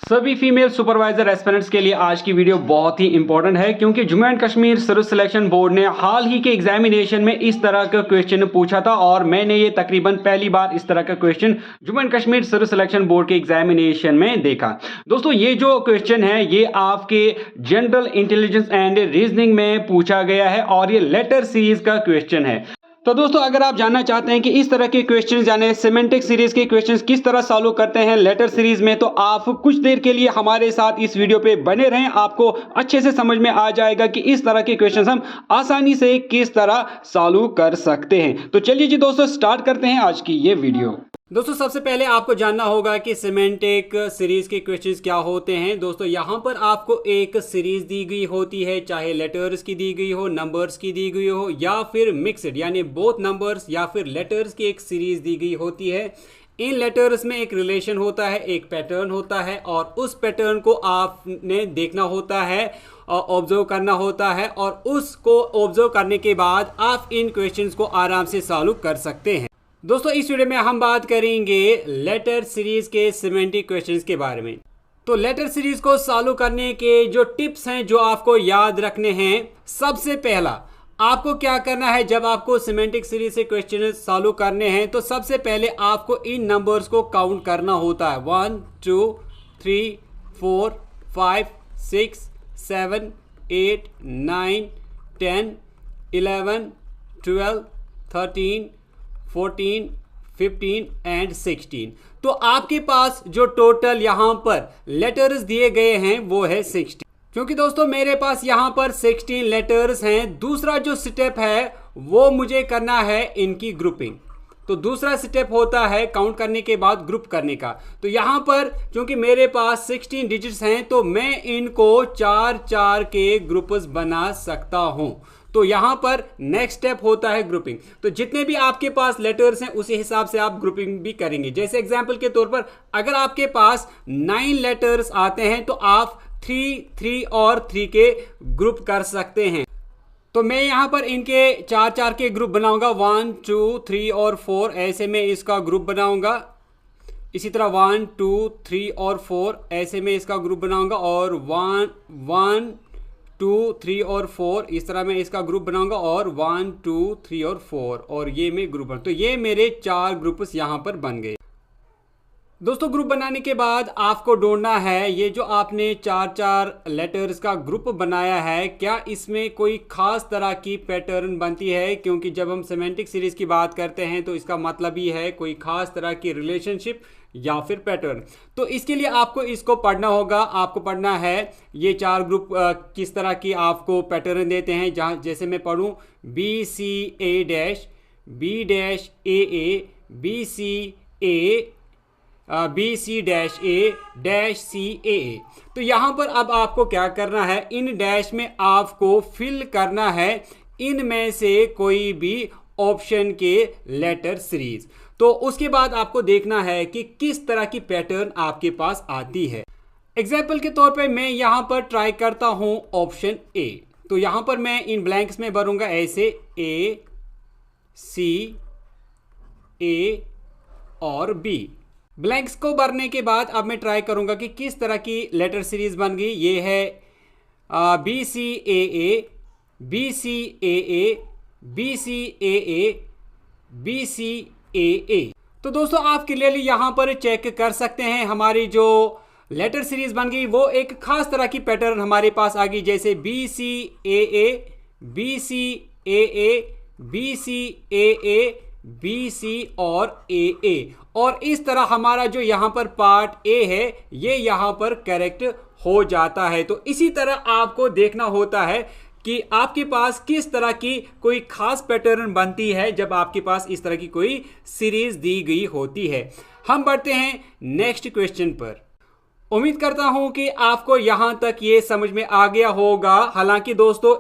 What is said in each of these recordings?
सभी female supervisor aspirants के लिए आज की वीडियो बहुत ही इंपॉर्टेंट है क्योंकि Jammu and Kashmir service selection board ने हाल ही के एग्जामिनेशन में इस तरह का क्वेश्चन पूछा था और मैंने ये तकरीबन पहली बार इस तरह का question Jammu and Kashmir service selection board के एग्जामिनेशन में देखा। दोस्तों ये जो क्वेश्चन है ये आपके जनरल इंटेलिजेंस एंड रीजनिंग में पूछा गया है और ये लेटर सीरीज का क्वेश्चन है। तो दोस्तों अगर आप जानना चाहते हैं कि इस तरह के क्वेश्चंस यानी सिमेंटिक सीरीज के क्वेश्चंस किस तरह सॉल्व करते हैं लेटर सीरीज में, तो आप कुछ देर के लिए हमारे साथ इस वीडियो पे बने रहें। आपको अच्छे से समझ में आ जाएगा कि इस तरह के क्वेश्चंस हम आसानी से किस तरह सॉल्व कर सकते हैं। तो चलिए जी दोस्तों स्टार्ट करते हैं आज की ये वीडियो। दोस्तों सबसे पहले आपको जानना होगा कि सिमेंटिक सीरीज के क्वेश्चंस क्या होते हैं। दोस्तों यहाँ पर आपको एक सीरीज दी गई होती है, चाहे लेटर्स की दी गई हो, नंबर्स की दी गई हो या फिर मिक्सड यानी बोथ नंबर्स या फिर लेटर्स की एक सीरीज दी गई होती है। इन लेटर्स में एक रिलेशन होता है, एक पैटर्न होता है और उस पैटर्न को आपने देखना होता है, ऑब्जर्व करना होता है और उसको ऑब्जर्व करने के बाद आप इन क्वेश्चंस को आराम से सॉल्व कर सकते हैं। दोस्तों इस वीडियो में हम बात करेंगे लेटर सीरीज के सिमेंटिक क्वेश्चंस के बारे में। तो लेटर सीरीज को सॉल्व करने के जो टिप्स हैं जो आपको याद रखने हैं, सबसे पहला आपको क्या करना है जब आपको सिमेंटिक सीरीज से क्वेश्चन सॉल्व करने हैं तो सबसे पहले आपको इन नंबर्स को काउंट करना होता है। 1 2 3 4 5 6 7 8 9 10 11 12 13 14 15 एंड 16। तो आपके पास जो टोटल यहां पर लेटर्स दिए गए हैं वो है 16। क्योंकि दोस्तों मेरे पास यहां पर 16 लेटर्स हैं, दूसरा जो स्टेप है वो मुझे करना है इनकी ग्रुपिंग। तो दूसरा स्टेप होता है काउंट करने के बाद ग्रुप करने का। तो यहां पर क्योंकि मेरे पास 16 डिजिट्स हैं तो मैं इनको 4-4 के ग्रुप्स बना सकता हूं। तो यहां पर नेक्स्ट स्टेप होता है ग्रुपिंग। तो जितने भी आपके पास लेटर्स हैं उसी हिसाब से आप ग्रुपिंग भी करेंगे। जैसे एग्जांपल के तौर पर अगर आपके पास 9 लेटर्स आते हैं तो आप 3 3 और 3 के ग्रुप कर सकते हैं। तो मैं यहां पर इनके 4-4 के ग्रुप बनाऊंगा, 1 2 3 और 4 ऐसे में इसका ग्रुप बनाऊंगा। इसी तरह 1 2 3 और 4 ऐसे में इसका ग्रुप बनाऊंगा और 1 2 3 और 4 इस तरह मैं इसका ग्रुप बनाऊंगा और 1 2 3 और 4 और ये मैं ग्रुप बना। तो ये मेरे 4 ग्रुप्स यहां पर बन गए। दोस्तों ग्रुप बनाने के बाद आपको ढूंढना है ये जो आपने 4-4 लेटर्स का ग्रुप बनाया है क्या इसमें कोई खास तरह की पैटर्न बनती है, क्योंकि जब हम सिमेंटिक सीरीज की बात करते हैं तो इसका मतलब ही है कोई खास तरह की रिलेशनशिप या फिर पैटर्न। तो इसके लिए आपको इसको पढ़ना होगा। आपको पढ़ना है ये 4 ग्रुप किस तरह की आपको पैटर्न देते हैं। जहाँ जैसे मैं पढ़ूँ BCA' B-AA BCA BC-A-CAA। तो यहाँ पर अब आपको क्या करना है, इन डैश में आपको फिल करना है इनमें से कोई भी ऑप्शन के लेटर सीरीज। तो उसके बाद आपको देखना है कि किस तरह की पैटर्न आपके पास आती है। एग्जाम्पल के तौर पे मैं यहाँ पर ट्राई करता हूँ ऑप्शन ए। तो यहाँ पर मैं इन ब्लैंक्स में भरूंगा ऐसे A C A और B। ब्लैंक्स को भरने के बाद अब मैं ट्राई करूंगा कि किस तरह की लेटर सीरीज बन गई। ये है BCAA BCAA BCAA BCAA। तो दोस्तों आप क्लियरली यहां पर चेक कर सकते हैं हमारी जो लेटर सीरीज बन गई वो एक खास तरह की पैटर्न हमारे पास आ गई, जैसे BCAA BCAA BCAA BC और AA। और इस तरह हमारा जो यहाँ पर पार्ट ए है ये यहाँ पर करेक्ट हो जाता है। तो इसी तरह आपको देखना होता है कि आपके पास किस तरह की कोई खास पैटर्न बनती है जब आपके पास इस तरह की कोई सीरीज दी गई होती है। हम बढ़ते हैं नेक्स्ट क्वेश्चन पर। उम्मीद करता हूं कि आपको यहां तक ये समझ में आ गया होगा। हालांकि दोस्तों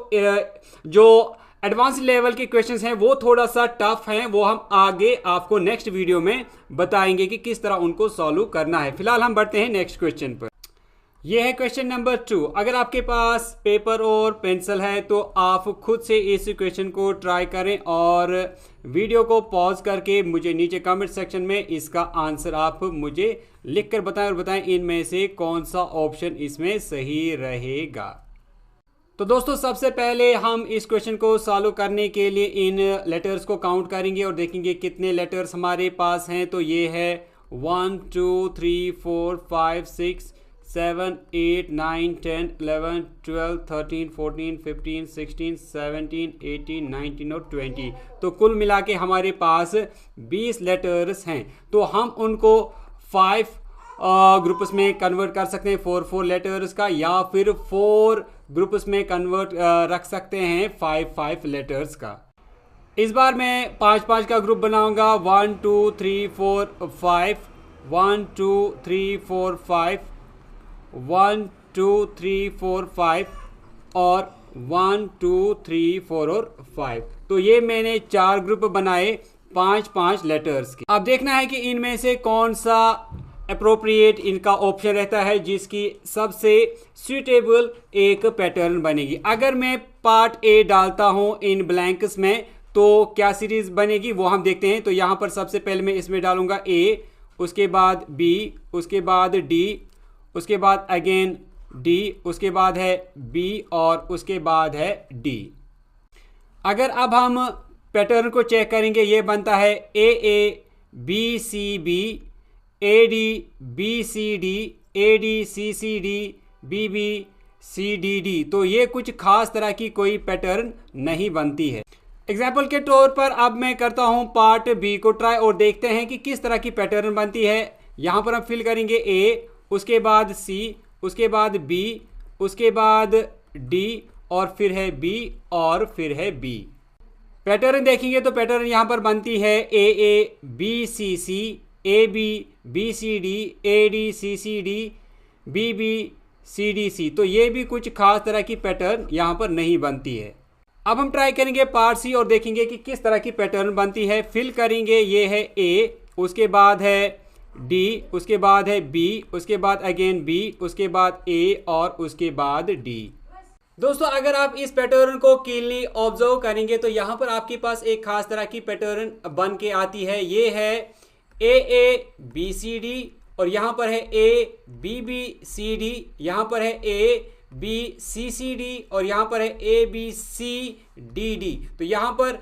जो एडवांस लेवल के क्वेश्चंस हैं वो थोड़ा सा टफ हैं, वो हम आगे आपको नेक्स्ट वीडियो में बताएंगे कि किस तरह उनको सॉल्व करना है। फिलहाल हम बढ़ते हैं नेक्स्ट क्वेश्चन पर। ये है क्वेश्चन नंबर 2। अगर आपके पास पेपर और पेंसिल है तो आप खुद से इस क्वेश्चन को ट्राई करें और वीडियो को पॉज करके मुझे नीचे कमेंट सेक्शन में इसका आंसर आप मुझे लिख कर बताएं और बताएं इनमें से कौन सा ऑप्शन इसमें सही रहेगा। तो दोस्तों सबसे पहले हम इस क्वेश्चन को सॉल्व करने के लिए इन लेटर्स को काउंट करेंगे और देखेंगे कितने लेटर्स हमारे पास हैं। तो ये है 1 2 3 4 5 6 7 8 9 10 11 12 13 14 15 16 17 18 19 और 20। तो कुल मिला के हमारे पास 20 लेटर्स हैं। तो हम उनको 5 ग्रुप्स में कन्वर्ट कर सकते हैं 4 लेटर्स का, या फिर 4 ग्रुप्स में कन्वर्ट रख सकते हैं 5 लेटर्स का। इस बार मैं 5 का ग्रुप बनाऊंगा 1 2 3 4 5 1 2 3 4 5 1 2 3 4 5 और 1 2 3 4 और 5। तो ये मैंने 4 ग्रुप बनाए 5 लेटर्स के। अब देखना है कि इनमें से कौन सा अप्रोप्रिएट इनका ऑप्शन रहता है जिसकी सबसे सूटेबल एक पैटर्न बनेगी। अगर मैं पार्ट ए डालता हूं इन ब्लैंक्स में तो क्या सीरीज बनेगी वो हम देखते हैं। तो यहां पर सबसे पहले मैं इसमें डालूंगा ए, उसके बाद बी, उसके बाद डी, उसके बाद अगेन डी, उसके बाद है बी और उसके बाद है डी। अगर अब हम पैटर्न को चेक करेंगे ये बनता है A B C B, A D B C D, A D C C D, B B C D D. तो ये कुछ खास तरह की कोई पैटर्न नहीं बनती है। एग्जाम्पल के तौर पर अब मैं करता हूं पार्ट बी को ट्राई और देखते हैं कि किस तरह की पैटर्न बनती है। यहां पर हम फिल करेंगे ए, उसके बाद सी, उसके बाद बी, उसके बाद डी और फिर है बी और फिर है बी। पैटर्न देखेंगे तो पैटर्न यहां पर बनती है A B C C, A B B C D, A D C C D, B B C D C. तो ये भी कुछ खास तरह की पैटर्न यहाँ पर नहीं बनती है। अब हम ट्राई करेंगे पार्ट सी और देखेंगे कि किस तरह की पैटर्न बनती है। फिल करेंगे ये है ए, उसके बाद है डी, उसके बाद है बी, उसके बाद अगेन बी, उसके बाद ए और उसके बाद डी। दोस्तों अगर आप इस पैटर्न को कीनली ऑब्जर्व करेंगे तो यहाँ पर आपके पास एक खास तरह की पैटर्न बन के आती है। ये है ए बी सी डी और यहाँ पर है A B B C D, यहाँ पर है A B C C D और यहाँ पर है A B C D D. तो यहाँ पर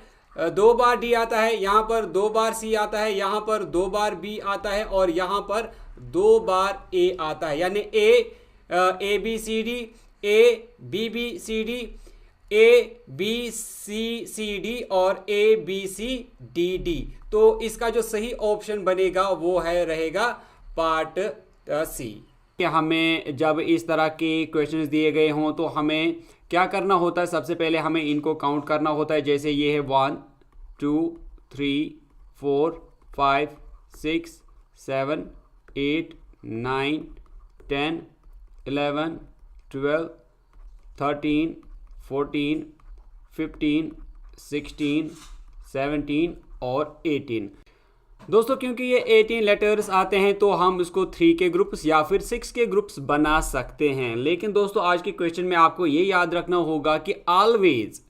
2 बार डी आता है, यहाँ पर 2 बार सी आता है, यहाँ पर 2 बार बी आता है और यहाँ पर 2 बार ए आता है। यानी A B C D, A B B C D, A B C C D और A B C D D. तो इसका जो सही ऑप्शन बनेगा वो है रहेगा पार्ट सी। हमें जब इस तरह के क्वेश्चंस दिए गए हों तो हमें क्या करना होता है, सबसे पहले हमें इनको काउंट करना होता है। जैसे ये है 1 2 3 4 5 6 7 8 9 10 11 12 13 14 15 16 17 और 18। दोस्तों क्योंकि ये 18 लेटर्स आते हैं तो हम इसको 3 के ग्रुप्स या फिर 6 के ग्रुप्स बना सकते हैं। लेकिन दोस्तों आज के क्वेश्चन में आपको ये याद रखना होगा कि ऑलवेज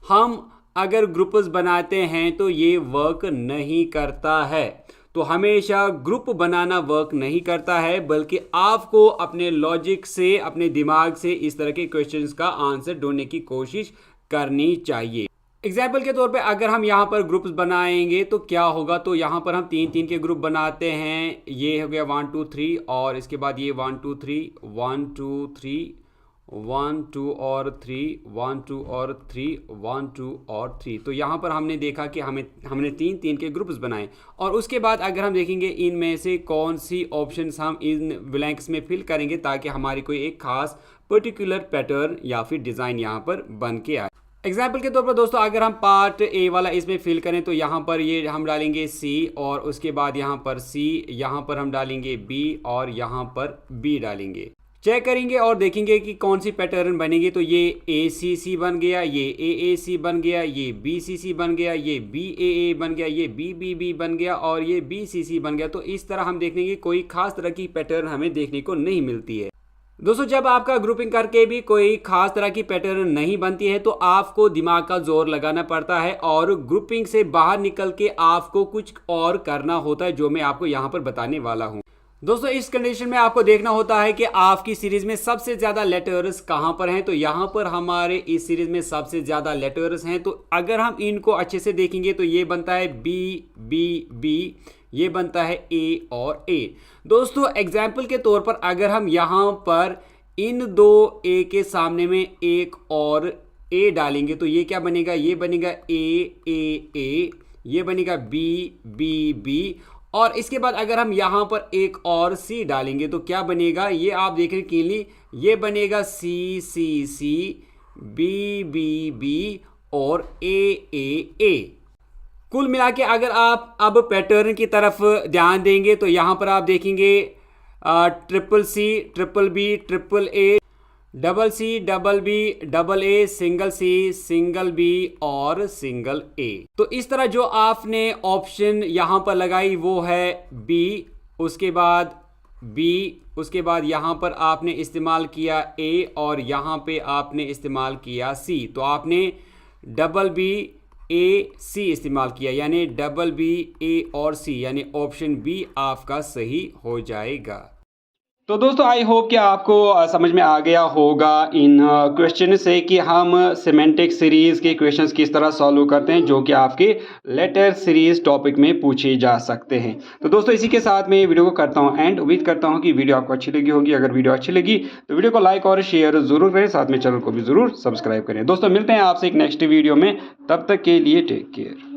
हम अगर ग्रुप्स बनाते हैं तो ये वर्क नहीं करता है। तो हमेशा ग्रुप बनाना वर्क नहीं करता है, बल्कि आपको अपने लॉजिक से, अपने दिमाग से इस तरह के क्वेश्चंस का आंसर ढूंढने की कोशिश करनी चाहिए। एग्जाम्पल के तौर पे अगर हम यहाँ पर ग्रुप्स बनाएंगे तो क्या होगा, तो यहाँ पर हम 3 के ग्रुप बनाते हैं। ये हो गया 1 2 3 और इसके बाद ये 1 2 3 1 2 3 1 2 और 3 1 2 और 3 1 2 और 3। तो यहाँ पर हमने देखा कि हमने 3 के ग्रुप्स बनाए। और उसके बाद अगर हम देखेंगे इनमें से कौन सी ऑप्शंस हम इन ब्लैंक्स में फिल करेंगे ताकि हमारी कोई एक खास पर्टिकुलर पैटर्न या फिर डिज़ाइन यहाँ पर बन के आए। एग्जाम्पल के तौर पर दोस्तों अगर हम पार्ट ए वाला इसमें फिल करें तो यहाँ पर ये हम डालेंगे सी और उसके बाद यहाँ पर सी, यहाँ पर हम डालेंगे बी और यहाँ पर बी डालेंगे। चेक करेंगे और देखेंगे कि कौन सी पैटर्न बनेगी। तो ये ए सी सी बन गया, ये ए सी बन गया, ये बी सी सी बन गया, ये बी ए बन गया, ये बी बी बी बन गया और ये बी सी सी बन गया। तो इस तरह हम देखेंगे कोई खास तरह की पैटर्न हमें देखने को नहीं मिलती है। दोस्तों जब आपका ग्रुपिंग करके भी कोई खास तरह की पैटर्न नहीं बनती है तो आपको दिमाग का जोर लगाना पड़ता है और ग्रुपिंग से बाहर निकल के आपको कुछ और करना होता है, जो मैं आपको यहाँ पर बताने वाला हूँ। दोस्तों इस कंडीशन में आपको देखना होता है कि आपकी सीरीज में सबसे ज़्यादा लेटर्स कहाँ पर हैं। तो यहाँ पर हमारे इस सीरीज में सबसे ज़्यादा लेटर्स हैं, तो अगर हम इनको अच्छे से देखेंगे तो ये बनता है बी बी बी, ये बनता है ए और ए। दोस्तों एग्जाम्पल के तौर पर अगर हम यहाँ पर इन दो ए के सामने में एक और ए डालेंगे तो ये क्या बनेगा, ये बनेगा ए ए ए, ये बनेगा बी बी बी, और इसके बाद अगर हम यहाँ पर एक और सी डालेंगे तो क्या बनेगा, ये आप देख रहे हैं क्लियरली, ये बनेगा सी सी सी, बी बी बी और ए। कुल मिला के अगर आप अब पैटर्न की तरफ ध्यान देंगे तो यहाँ पर आप देखेंगे triple C, triple B, triple A, double C, double B, double A, single C, single B और सिंगल ए। तो इस तरह जो आपने ऑप्शन यहाँ पर लगाई वो है बी, उसके बाद बी, उसके बाद यहाँ पर आपने इस्तेमाल किया ए और यहाँ पे आपने इस्तेमाल किया सी। तो आपने डबल बी ए सी इस्तेमाल किया, यानी डबल बी ए और सी, यानी ऑप्शन बी आपका सही हो जाएगा। तो दोस्तों आई होप कि आपको समझ में आ गया होगा इन क्वेश्चन से कि हम सिमेंटिक सीरीज़ के क्वेश्चंस किस तरह सॉल्व करते हैं, जो कि आपके लेटर सीरीज़ टॉपिक में पूछे जा सकते हैं। तो दोस्तों इसी के साथ मैं वीडियो को करता हूं एंड उम्मीद करता हूं कि वीडियो आपको अच्छी लगी होगी। अगर वीडियो अच्छी लगी तो वीडियो को लाइक और शेयर ज़रूर करें, साथ में चैनल को भी ज़रूर सब्सक्राइब करें। दोस्तों मिलते हैं आपसे एक नेक्स्ट वीडियो में, तब तक के लिए टेक केयर।